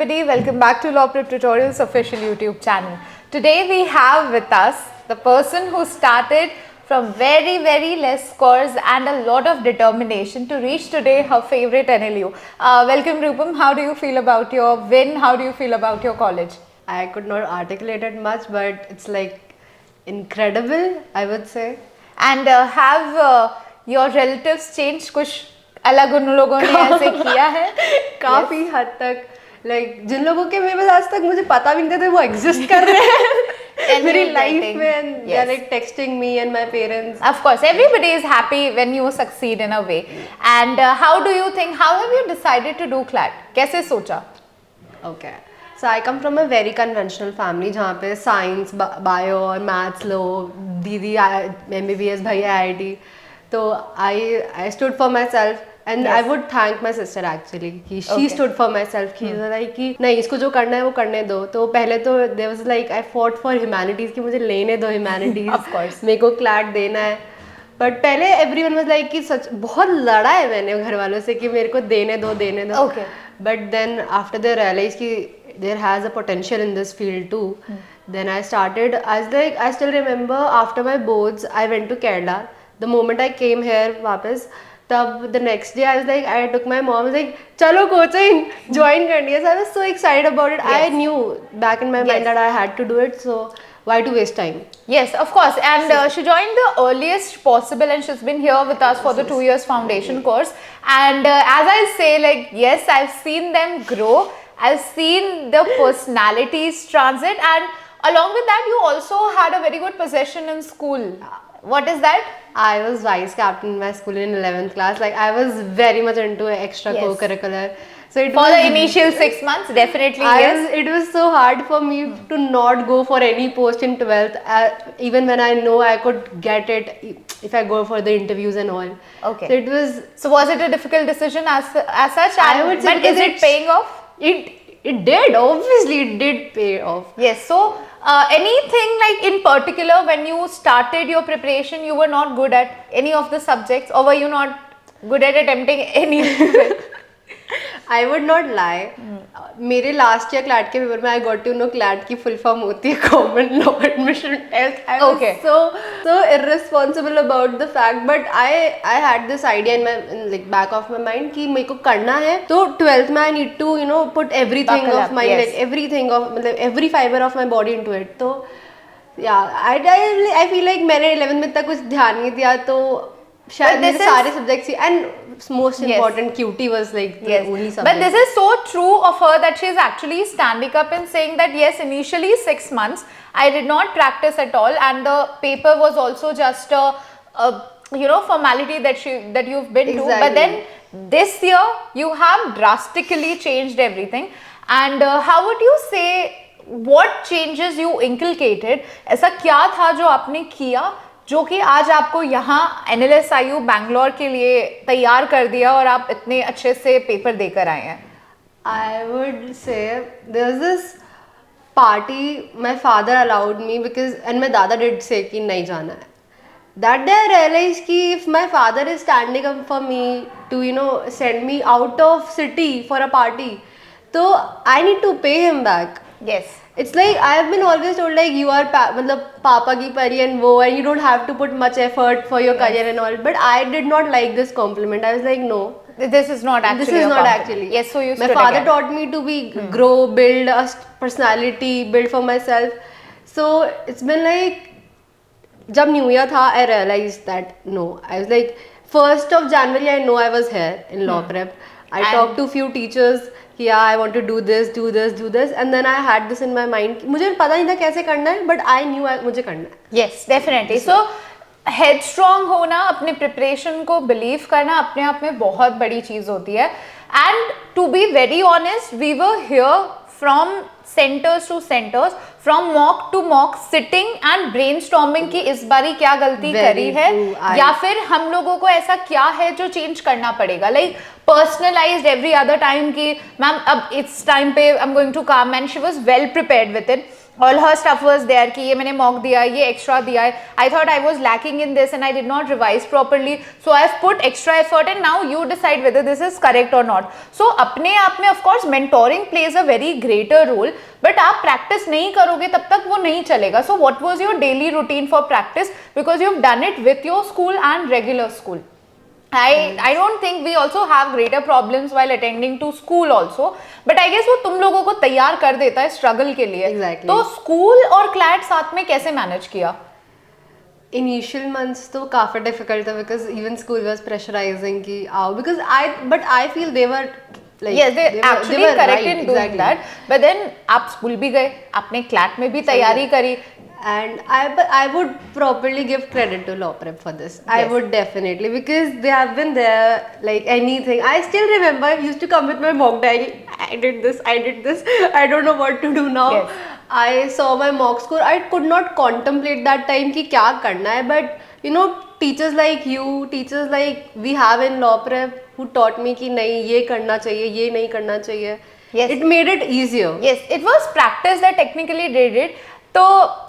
everybody, welcome back to Law Prep Tutorials official YouTube channel. Today we have with us the person who started from very less scores and a lot of determination to reach today her favorite NLU. Welcome Rupam, how do you feel about your win? How do you feel about your college? I could not articulate it much, but it's like incredible, I would say. And have your relatives changed? कुछ अलग उन लोगों ने ऐसे किया है? काफी हद तक like जिन लोगों के मेरे पास आज तक मुझे पता भी नहीं था वो एग्जिस्ट कर रहे हैं मेरी लाइफ में and they are like texting me and my parents. Of course, everybody is happy when you succeed in a way. And how do you think? How have you decided to do CLAT? कैसे सोचा? Okay. So I come from a very conventional family जहाँ पे science, bio और maths लो, दीदी MBBS, भैया IIT. तो I stood for myself and I would thank my sister actually कि she stood for myself कि कि नहीं इसको जो करना है वो करने दो. तो पहले तो there was like I fought for humanities कि मुझे लेने दो humanities. Of course. मेरे को CLAT देना है. बट पहले everyone was like कि सच बहुत लड़ा है मैंने घर वालों से कि मेरे को देने दो. Okay. But then after they realized कि there has a potential in this field too. Then I started. I still remember after my boards, I went to Kerala. The moment I came here, वापस, तब the next day I took my mom. I was like, चलो coaching, join करनी है. So I was so excited about it. Yes. I knew back in my mind that I had to do it. So why to waste time? Yes, of course. And she joined the earliest possible, and she's been here with us for the 2 years foundation course. And as I say, like, yes, I've seen them grow. I've seen the personalities transit, and along with that, you also had a very good position in school. What is that? I was vice captain in my school in 11th class. Like I was very much into extra co-curricular. So it for was, the initial 6 months, definitely yes. It was so hard for me to not go for any post in 12th, even when I know I could get it if I go for the interviews and all. Okay. So it was. So was it a difficult decision as such? I would say, but is it paying off? It did. Obviously, it did pay off. Yes. So anything like in particular when you started your preparation, you were not good at any of the subjects, or were you not good at attempting any of it? I would not lie. मेरे last year CLAT के paper में I got to know CLAT की full form होती है common law admission test. I was so irresponsible about the fact, but I had this idea in my like back of my mind कि मेरे को करना है तो 12th में I need to put everything of my like everything of मतलब every fiber of my body into it. तो I feel like मैंने 11th में तक कुछ ध्यान नहीं दिया तो शायद मेरे सारे subjects and most important QT was like the only subject. But this is so true of her that she is actually standing up and saying that yes, initially 6 months I did not practice at all, and the paper was also just a formality that you've been to. But then this year you have drastically changed everything. And how would you say what changes you inculcated? ऐसा क्या था जो आपने किया जो कि आज आपको यहाँ NLSIU बैंगलोर के लिए तैयार कर दिया और आप इतने अच्छे से पेपर देकर आए हैं? I would say there was this party my father allowed me because and my dada did say कि नहीं जाना है. That day I realized कि if my father is standing up for me to send me out of city for a party, so I need to pay him back. Yes. It's like I have been always told like you are मतलब पापा की परी and वो and you don't have to put much effort for your career and all. But I did not like this compliment. I was like no. This is not actually. This is not actually. Yes, so you. My father taught me to be grow, build a personality, build for myself. So it's been like जब New Year था I realized that no. I was like 1st of January I know I was here in law prep. I talked to few teachers. Yeah, I want to do this, and then I had this in my mind. मुझे पता नहीं था कैसे करना है, but I knew मुझे करना है. Yes, definitely. So headstrong होना, अपने preparation को believe करना अपने आप में बहुत बड़ी चीज होती है. And to be very honest, we were here from centers to centers, from mock to mock, sitting and brainstorming कि इस बारी क्या गलती करी है या फिर हम लोगों को ऐसा क्या है जो चेंज करना पड़ेगा. Like personalized every other time कि मैम अब इस टाइम पे I'm going to come, and she was well prepared with it. all her stuff was there कि ये मैंने mock दिया है, ये extra दिया है. I thought I was lacking in this and I did not revise properly. So I've put extra effort and now you decide whether this is correct or not. So अपने आप में of course mentoring plays a very greater role. But आप practice नहीं करोगे तब तक वो नहीं चलेगा. So what was your daily routine for practice? Because you've done it with your school and regular school. I don't think we also have greater problems while attending to school also, but I guess वो तुम लोगों को तैयार कर देता है struggle के लिए. Exactly. तो स्कूल और क्लैट साथ में कैसे मैनेज किया? इनिशियल मंथ्स तो काफ़ी डिफिकल्ट था because even school was pressurising कि आओ because I feel they were like yes, they actually were correct right, in doing exactly. that, but then आप स्कूल भी गए, आपने क्लैट में भी तैयारी करी. And I would properly give credit to Law Prep for this. I Yes. would definitely, because they have been there like anything. I still remember I used to come with my mock diary. I did this. I don't know what to do now. Yes. I saw my mock score. I could not contemplate that time कि क्या करना है. But you know, teachers like you, teachers like we have in Law Prep who taught me कि नहीं ये करना चाहिए, ये नहीं करना चाहिए. Yes. It made it easier. Yes, it was practice that technically did it. तो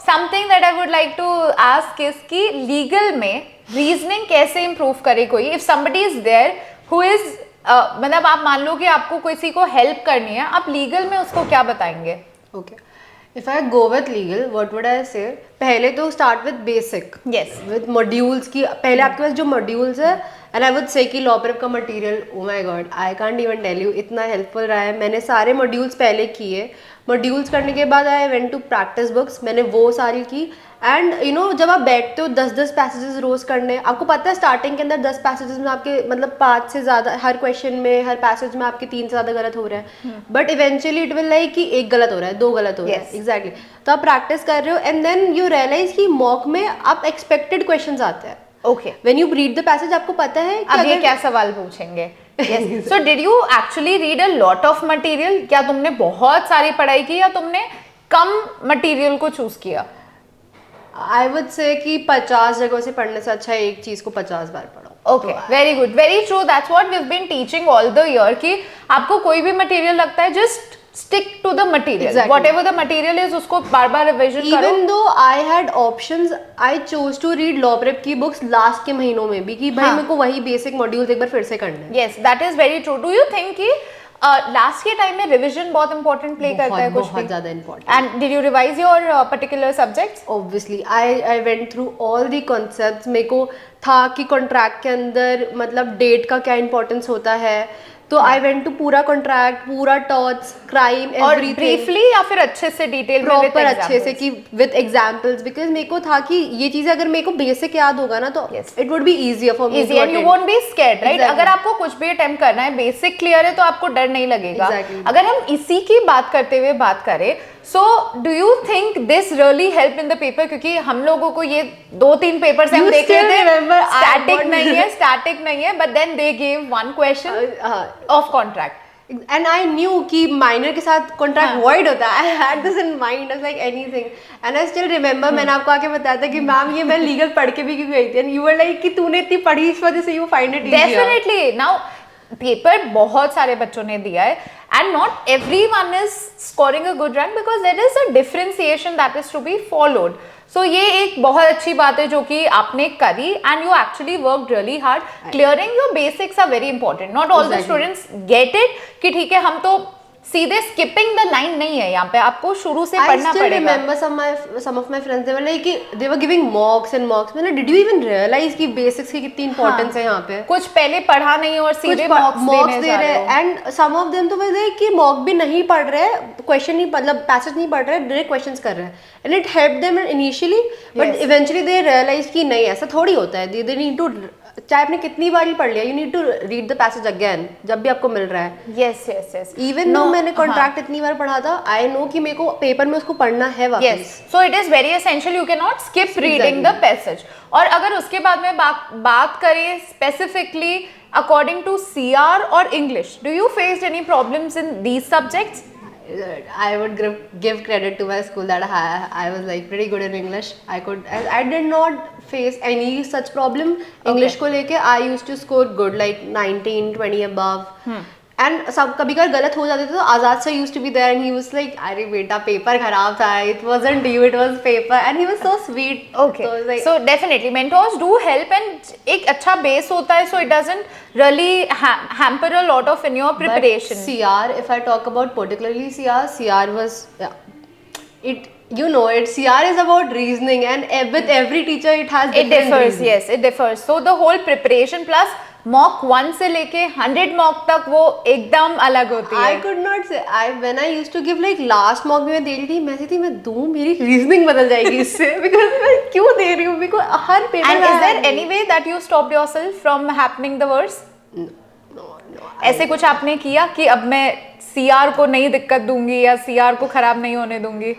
something that I would like to ask is कि लीगल में रीजनिंग कैसे इम्प्रूव करे कोई. If somebody is there who is मतलब आप मान लो कि आपको किसी को हेल्प करनी है, आप लीगल में उसको क्या बताएंगे? Okay. If I go with legal, what would I say? पहले तो start with basic. Yes. With modules की पहले आपके पास जो modules है, and I would say कि law prep का material, oh my god, I can't even tell you, इतना helpful रहा है. मैंने सारे modules पहले किए. modules करने के बाद I went to practice books, मैंने वो सारी की. एंड यू नो जब आप बैठते हो 10-10 पैसेजेस रोज करने, आपको पता है स्टार्टिंग के अंदर 10 पैसेजेस में आपके मतलब 5 से ज़्यादा हर क्वेश्चन में, हर पैसेज में आपके 3 से ज़्यादा गलत हो रहा है. But eventually it will like कि एक गलत हो रहा है, 2 गलत हो रहा है. एग्जैक्टली. तो आप प्रैक्टिस कर रहे हो एंड देन यू रियलाइज कि मॉक में आप एक्सपेक्टेड क्वेश्चंस आते हैं. Okay. When you read the passage आपको पता है कि अब ये क्या सवाल पूछेंगे. So did you actually read a lot of material? क्या तुमने बहुत सारी पढ़ाई की या तुमने कम मटेरियल को चूज किया? आई वुड से कि 50 जगहों से पढ़ने से अच्छा है एक चीज को 50 बार पढ़ो. Okay, very good, very true. That's what we have been teaching all the year कि आपको कोई भी मटेरियल लगता है just stick to the material. Exactly. Whatever the material is उसको बार-बार रिवीजन करो. Even though I had options, I chose to read law prep की books लास्ट के महीनों में भी कि भाई मेरे को वही बेसिक मॉड्यूल्स एक बार फिर से करने हैं. Yes, that is very true. Do you think कि लास्ट के टाइम में रिवीजन बहुत इंपॉर्टेंट प्ले करता है? कुछ बहुत ज़्यादा important. And did you revise your particular subjects? Obviously, I went through all the concepts. मेरे को था कि कॉन्ट्रैक्ट के अंदर मतलब डेट का क्या इंपॉर्टेंस होता है, तो आई वेंट टू पूरा कॉन्ट्रैक्ट, पूरा टॉर्च, क्राइम, एवरीथिंग. ब्रीफली या फिर अच्छे से डिटेल में प्रॉपर अच्छे से कि विद एग्जांपल्स, बिकॉज मेरे को था कि ये चीजें अगर मेरे को बेसिक याद होगा ना तो it would be easier for me easy and you won't be scared, right? अगर आपको कुछ भी अटेम्प्ट करना है, बेसिक क्लियर है तो आपको डर नहीं लगेगा. अगर हम इसी की बात करते हुए बात करें, so do you think this really helped in the paper? क्योंकि हम लोगों को ये 2-3 पेपर्स हम देख रहे थे, स्टैटिक नहीं है, but then they gave one question of contract. And I knew कि माइनर के साथ कॉन्ट्रैक्ट void होता है. I had this in mind. I was like anything. And I still remember मैंने आपको आके बताया था कि मैम ये मैं लीगल पढ़ के भी क्यों गई थी. And you were like कि तूने इतनी पढ़ी इस वजह से you find it easier. Definitely. Now paper बहुत सारे बच्चों ने दिया है and not everyone is scoring a good rank because there is a differentiation that is to be followed. So ये एक बहुत अच्छी बात है जो कि आपने करी and you actually worked really hard. Clearing your basics are very important. Not all the students get it कि ठीक है हम तो सीधे स्किपिंग द लाइन नहीं है, यहाँ पे आपको शुरू से पढ़ना पड़ेगा. I still remember some of my friends they were like कि they were giving mocks and mocks. मैंने did you even realize कि basics की कितनी importance है यहाँ पे? कुछ पहले पढ़ा नहीं और सीधे mocks दे रहे हैं and some of them तो वैसे कि mock भी नहीं पढ़ रहे, question नहीं मतलब passage नहीं पढ़ रहे, direct questions कर रहे हैं and it helped them initially but eventually they realized कि नहीं ऐसा थोड़ी होता है. They need to चाहे आपने कितनी बार ही पढ़ लिया, you need to read the passage again जब भी आपको मिल रहा है. यस. इवन नो मैंने कॉन्ट्रैक्ट इतनी बार पढ़ा था, आई नो कि मेरे को पेपर में उसको पढ़ना है वापस. So it is very essential, you can not skip reading the passage. और अगर उसके बाद में बात करें स्पेसिफिकली अकॉर्डिंग टू सीआर और English, do you faced any problems in these subjects? I would give credit to my school that I was like pretty good in English. I did not face any such problem. English को लेके I used to score good like 19, 20 above. And सब कभी कभी गलत हो जाते थे तो Azad sir used to be there and he was like अरे बेटा पेपर खराब था, it wasn't you, it was paper, and he was so sweet. Okay. So definitely mentors do help and एक अच्छा base होता है, so it doesn't really hamper a lot of in your preparation. But CR, if I talk about particularly CR was, CR is about reasoning, and with every teacher it has It different differs, reasoning. yes, it differs. So the whole preparation plus mock 1 से लेके 100 mock तक वो एकदम अलग होती है. I could not say, when I used to give like last mock में मैं दे रही थी, मैं थी मैं दूँ मेरी reasoning बदल जाएगी इससे because मैं क्यों दे रही हूँ, because her paper. And is there any way that you stopped yourself from happening the worst? No. ऐसे कुछ आपने किया कि अब मैं CR को नहीं दिक्कत दूंगी या CR को खराब नहीं होने दूंगी?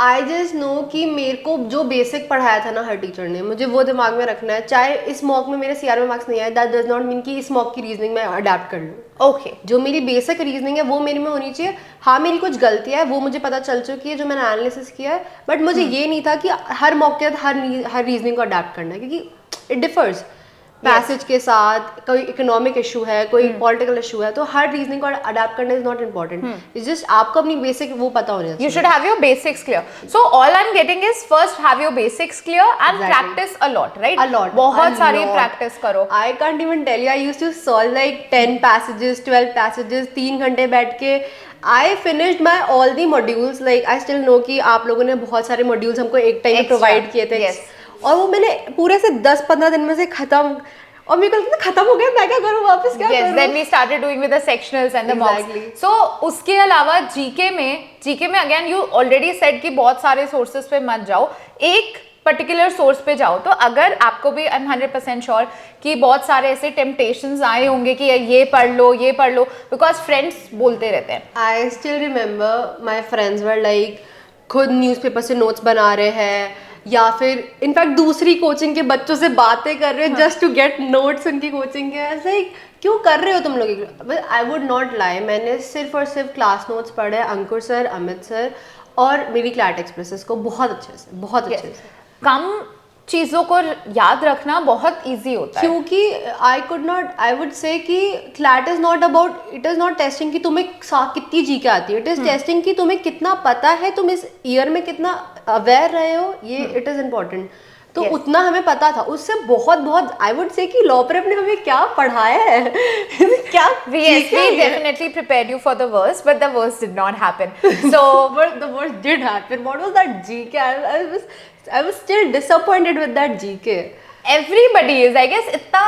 आई जस्ट नो कि मेरे को जो बेसिक पढ़ाया था ना हर टीचर ने, मुझे वो दिमाग में रखना है. चाहे इस मॉक में मेरे सीआर में मार्क्स नहीं आए, दैट डज नॉट मीन कि इस मॉक की रीजनिंग मैं अडेप्ट कर लूँ. ओके. जो मेरी बेसिक रीजनिंग है वो मेरे में होनी चाहिए. हाँ मेरी कुछ गलतियाँ है वो मुझे पता चल चुकी है जो मैंने एनालिसिस किया है, बट मुझे ये नहीं था कि हर मॉक के साथ हर रीजनिंग को अडेप्ट करना है, क्योंकि इट डिफर्स. पैसेज के साथ कोई इकोनॉमिक इशू है, कोई पॉलिटिकल इशू है, तो हर रीजनिंग को अडेप्ट करना is not important. It's just आपको अपनी बेसिक वो पता होना चाहिए. You should have your basics clear. So all I'm getting is first have your basics clear and Exactly. practice a lot, right? A lot. बहुत सारी lot. practice करो. I can't even tell you. I used to solve like 10 passages, 12 passages, 3 घंटे बैठ के. I finished my all the modules. Like I still know कि आप लोगों ने बहुत सारे modules हमको एक टाइम में प्रोवाइड किए थे. Yes. और वो मैंने पूरे से 10-15 दिन में से खत्म, और मेरे को लगता था खत्म हो गया, मैं क्या करूँ वापस, क्या Yes, करूँ. then we started doing with the sectionals and the Exactly. mocks. So उसके अलावा जीके में again you already said कि बहुत सारे sources पे मत जाओ, एक पर्टिकुलर सोर्स पे जाओ. तो अगर आपको भी आई एम 100% श्योर कि बहुत सारे ऐसे टेम्पटेशंस आए होंगे कि ये पढ़ लो, बिकॉज फ्रेंड्स बोलते रहते हैं. I still remember my friends were like खुद न्यूज़पेपर से नोट्स बना रहे हैं, या फिर इनफैक्ट दूसरी कोचिंग के बच्चों से बातें कर रहे हैं जस्ट टू गेट नोट्स उनकी कोचिंग के. ऐसे क्यों कर रहे हो तुम लोग? आई वुड नॉट लाई, मैंने सिर्फ और सिर्फ क्लास नोट्स पढ़े अंकुर सर, अमित सर और मेरी क्लैट एक्सप्रेसेस को बहुत अच्छे से. कम चीज़ों को याद रखना बहुत इजी होता है, क्योंकि आई वुड से कि CLAT is not about, it is not testing कि तुम्हें कितनी जीके आती है, इट इज टेस्टिंग कि तुम्हें कितना पता है, तुम इस ईयर में कितना अवेयर रहे हो, ये इट इज इम्पोर्टेंट. तो उतना हमें पता था, उससे बहुत आई वुड से कि लॉ प्रेप ने हमें क्या पढ़ाया है क्या. we definitely prepared you for the worst, but the worst did not happen. So but the worst did happen. What was that GK? I was still disappointed with that GK. everybody is, I guess, इतना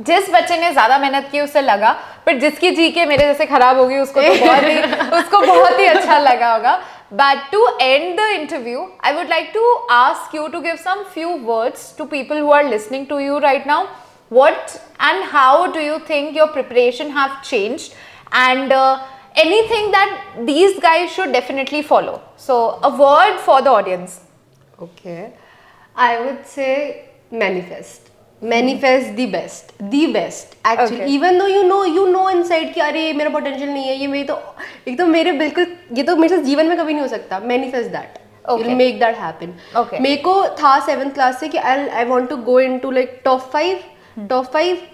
जिस बच्चे ने ज्यादा मेहनत की उसे लगा, but जिसकी जीके मेरे जैसे खराब होगी उसको तो बहुत ही अच्छा लगा होगा. But to end the interview, I would like to ask you to give some few words to people who are listening to you right now. What and how do you think your preparation have changed, and anything that these guys should definitely follow? So a word for the audience. Okay, I would say manifest the best actually. Okay. Even though you know inside कि अरे मेरा potential नहीं है, ये मेरी तो एकदम मेरे बिल्कुल ये तो मेरे साथ जीवन में कभी नहीं हो सकता. manifest that. Okay. You'll make that happen. Okay. मेरे को था 7th क्लास से कि I want to go into like top 5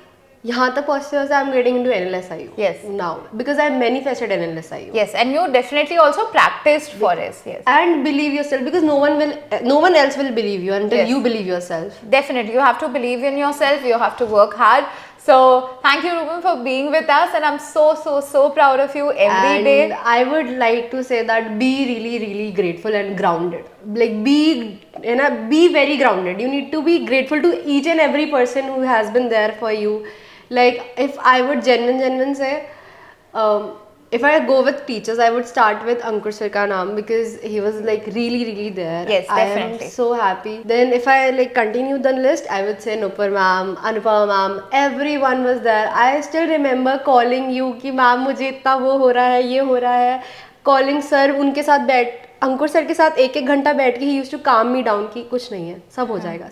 यहाँ तक पहुँचते हुए I'm getting into NLSIU. Yes. Now because I manifested NLSIU. Yes, and you definitely also practiced for it. Yes. And believe yourself, because no one else will believe you until Yes. you believe yourself. Definitely, you have to believe in yourself. You have to work hard. So thank you, Ruben, for being with us, and I'm so proud of you every day. And I would like to say that be really grateful and grounded. Like be very grounded. You need to be grateful to each and every person who has been there for you. Like if I would genuine say, if I go with teachers, I would start with Ankur Sir ka naam, because he was like really there. Yes, definitely. I am so happy. Then if I like continue the list, I would say Nupur ma'am, Anupama ma'am, everyone was there. I still remember calling you कि ma'am मुझे इतना वो हो रहा है, ये हो रहा है. Calling sir, उनके साथ अंकुर सर के साथ 1 घंटा बैठ के he used to calm me down कि कुछ नहीं है, सब हो जाएगा.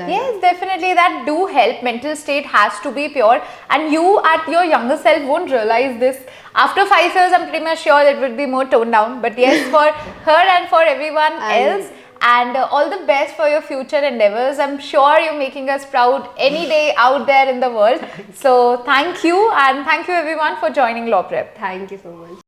Yes, definitely, that do help. Mental state has to be pure, and you at your younger self won't realize this. After 5 years, I'm pretty much sure it would be more toned down. But yes, for her and for everyone else, and all the best for your future endeavors. I'm sure you're making us proud any day out there in the world. So thank you, and thank you everyone for joining Law Prep. Thank you so much.